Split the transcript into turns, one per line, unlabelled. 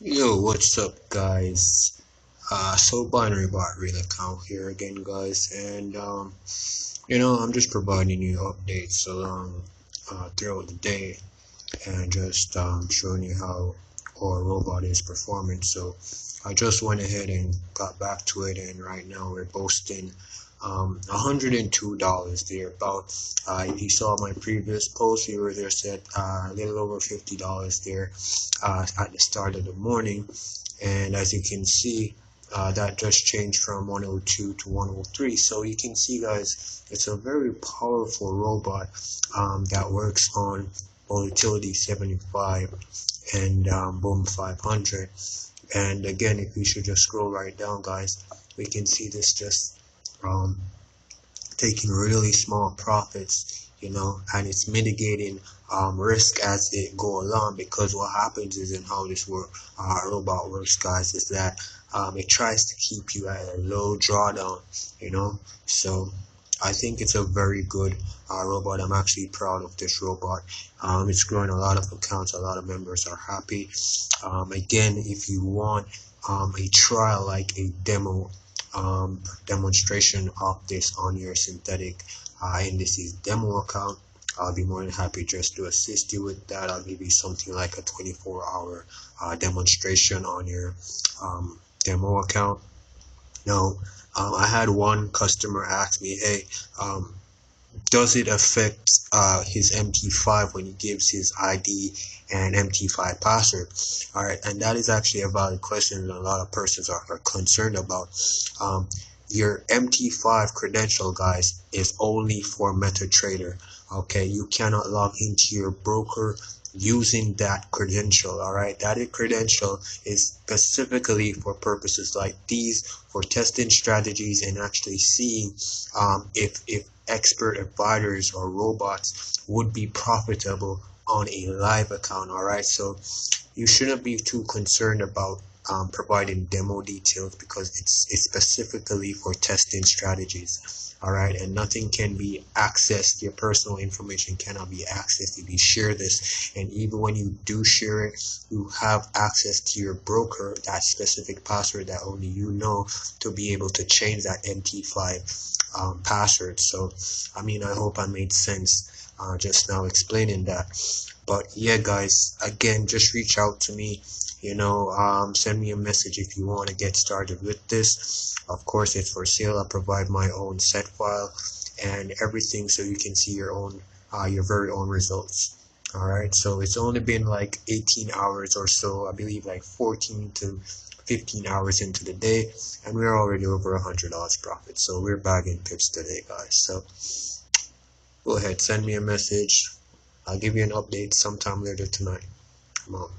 Yo, what's up, guys? So Binary Bot Real account here again, guys, and I'm just providing you updates along throughout the day, and just showing you how our robot is performing. So I just went ahead and got back to it, and right now we're posting $102 there. About if you saw my previous post, we were there said a little over $50 there at the start of the morning, and as you can see. That just changed from 102 to 103. So you can see, guys, it's a very powerful robot that works on volatility 75 and boom 500. And again, if we should just scroll right down, guys, we can see this just um, taking really small profits, and it's mitigating risk as it go along, because what happens is, in how this robot works, guys, is that it tries to keep you at a low drawdown, so I think it's a very good robot. I'm actually proud of this robot. It's growing a lot of accounts, a lot of members are happy. Again, if you want a trial, like a demonstration of this on your synthetic indices demo account, I'll be more than happy just to assist you with that. I'll give you something like a 24-hour demonstration on your demo account. Now, I had one customer ask me, hey, does it affect his MT5 when he gives his ID and MT5 password? All right, and that is actually a valid question that a lot of persons are concerned about. Your MT5 credential, guys, is only for MetaTrader. Okay, you cannot log into your broker using that credential. All right, that credential is specifically for purposes like these, for testing strategies and actually seeing if expert advisors or robots would be profitable on a live account. All right, so you shouldn't be too concerned about providing demo details, because it's specifically for testing strategies. All right, and nothing can be accessed. Your personal information cannot be accessed if you share this, and even when you do share it, you have access to your broker, that specific password that only you know, to be able to change that MT5 password. So I hope I made sense just now explaining that. But yeah, guys, again, just reach out to me, send me a message if you want to get started with this. Of course, it's for sale. I provide my own set file and everything, so you can see your very own results. All right, so it's only been like 18 hours or so, I believe, like 14 to 15 hours into the day, and we're already over $100 profit. So we're bagging pips today, guys. So go ahead, send me a message. I'll give you an update sometime later tonight. Come on.